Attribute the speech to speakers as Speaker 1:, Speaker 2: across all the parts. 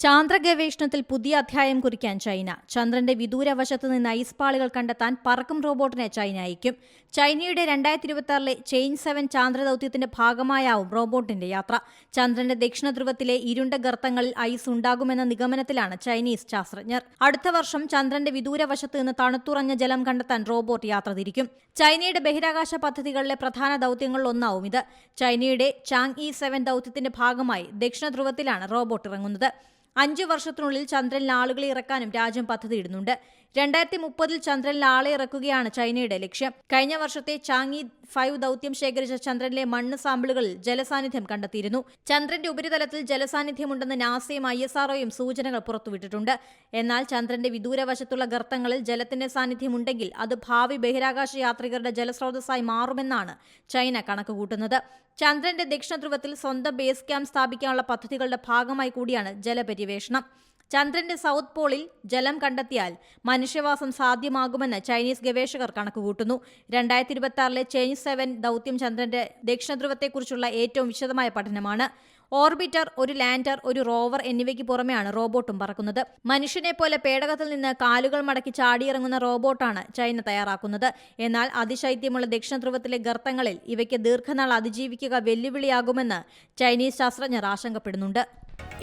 Speaker 1: ചാന്ദ്ര ഗവേഷണത്തിൽ പുതിയ അധ്യായം കുറിക്കാൻ ചൈന. ചന്ദ്രന്റെ വിദൂരവശത്ത് നിന്ന് ഐസ് പാളികൾ കണ്ടെത്താൻ പറക്കും റോബോട്ടിനെ ചൈന അയക്കും. ചൈനയുടെ 2026 ചെയിൻ 7 ചാന്ദ്ര ദൌത്യത്തിന്റെ ഭാഗമായാവും റോബോട്ടിന്റെ യാത്ര. ചന്ദ്രന്റെ ദക്ഷിണ ധ്രുവത്തിലെ ഇരുണ്ട ഗർത്തങ്ങളിൽ ഐസ് ഉണ്ടാകുമെന്ന നിഗമനത്തിലാണ് ചൈനീസ് ശാസ്ത്രജ്ഞർ. അടുത്ത വർഷം ചന്ദ്രന്റെ വിദൂരവശത്ത് നിന്ന് തണുത്തുറഞ്ഞ ജലം കണ്ടെത്താൻ റോബോട്ട് യാത്ര തിരിക്കും. ചൈനയുടെ ബഹിരാകാശ പദ്ധതികളിലെ പ്രധാന ദൌത്യങ്ങളിലൊന്നാവും ഇത്. ചൈനയുടെ ചാങ്ഇ 7 ദൌത്യത്തിന്റെ ഭാഗമായി ദക്ഷിണ ധ്രുവത്തിലാണ് റോബോട്ട് ഇറങ്ങുന്നത്. 5 വർഷത്തിനുള്ളിൽ ചന്ദ്രനിൽ ആളുകളെ ഇറക്കാനും രാജ്യം പദ്ധതിയിടുന്നുണ്ട്. 2030 ചന്ദ്രനിൽ ആളെ ഇറക്കുകയാണ് ചൈനയുടെ ലക്ഷ്യം. കഴിഞ്ഞ വർഷത്തെ ചാങ്ഇ 5 ദൌത്യം ശേഖരിച്ച ചന്ദ്രനിലെ മണ്ണ് സാമ്പിളുകളിൽ ജലസാന്നിധ്യം കണ്ടെത്തിയിരുന്നു. ചന്ദ്രന്റെ ഉപരിതലത്തിൽ ജലസാന്നിധ്യമുണ്ടെന്ന് നാസയും ISROയും സൂചനകൾ പുറത്തുവിട്ടിട്ടുണ്ട്. എന്നാൽ ചന്ദ്രന്റെ വിദൂരവശത്തുള്ള ഗർത്തങ്ങളിൽ ജലത്തിന്റെ സാന്നിധ്യമുണ്ടെങ്കിൽ അത് ഭാവി ബഹിരാകാശ യാത്രികരുടെ ജലസ്രോതസ്സായി മാറുമെന്നാണ് ചൈന കണക്കുകൂട്ടുന്നത്. ചന്ദ്രന്റെ ദക്ഷിണ ധ്രുവത്തിൽ സ്വന്തം ബേസ് ക്യാമ്പ് സ്ഥാപിക്കാനുള്ള പദ്ധതികളുടെ ഭാഗമായി കൂടിയാണ് ജലപര്യവേഷണം. ചന്ദ്രന്റെ സൗത്ത് പോളിൽ ജലം കണ്ടെത്തിയാൽ മനുഷ്യവാസം സാധ്യമാകുമെന്ന് ചൈനീസ് ഗവേഷകർ കണക്കുകൂട്ടുന്നു. 2026 ചെയിൻ 7 ദൌത്യം ചന്ദ്രന്റെ ദക്ഷിണ ധ്രുവത്തെക്കുറിച്ചുള്ള ഏറ്റവും വിശദമായ പഠനമാണ്. ഓർബിറ്റർ, ഒരു ലാൻഡർ, ഒരു റോവർ എന്നിവയ്ക്ക് പുറമെയാണ് റോബോട്ടും പറക്കുന്നത്. മനുഷ്യനെ പോലെ പേടകത്തിൽ നിന്ന് കാലുകൾ മടക്കി ചാടിയിറങ്ങുന്ന റോബോട്ടാണ് ചൈന തയ്യാറാക്കുന്നത്. എന്നാൽ അതിശൈത്യമുള്ള ദക്ഷിണ ധ്രുവത്തിലെ ഗർത്തങ്ങളിൽ ഇവയ്ക്ക് ദീർഘനാൾ അതിജീവിക്കുക വെല്ലുവിളിയാകുമെന്ന് ചൈനീസ് ശാസ്ത്രജ്ഞർ ആശങ്കപ്പെടുന്നുണ്ട്.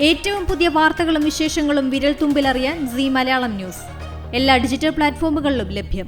Speaker 1: ഏറ്റവും പുതിയ വാർത്തകളും വിശേഷങ്ങളും വിരൽ തുമ്പിലറിയാൻ സീ മലയാളം ന്യൂസ് എല്ലാ ഡിജിറ്റൽ പ്ലാറ്റ്ഫോമുകളിലും ലഭ്യം.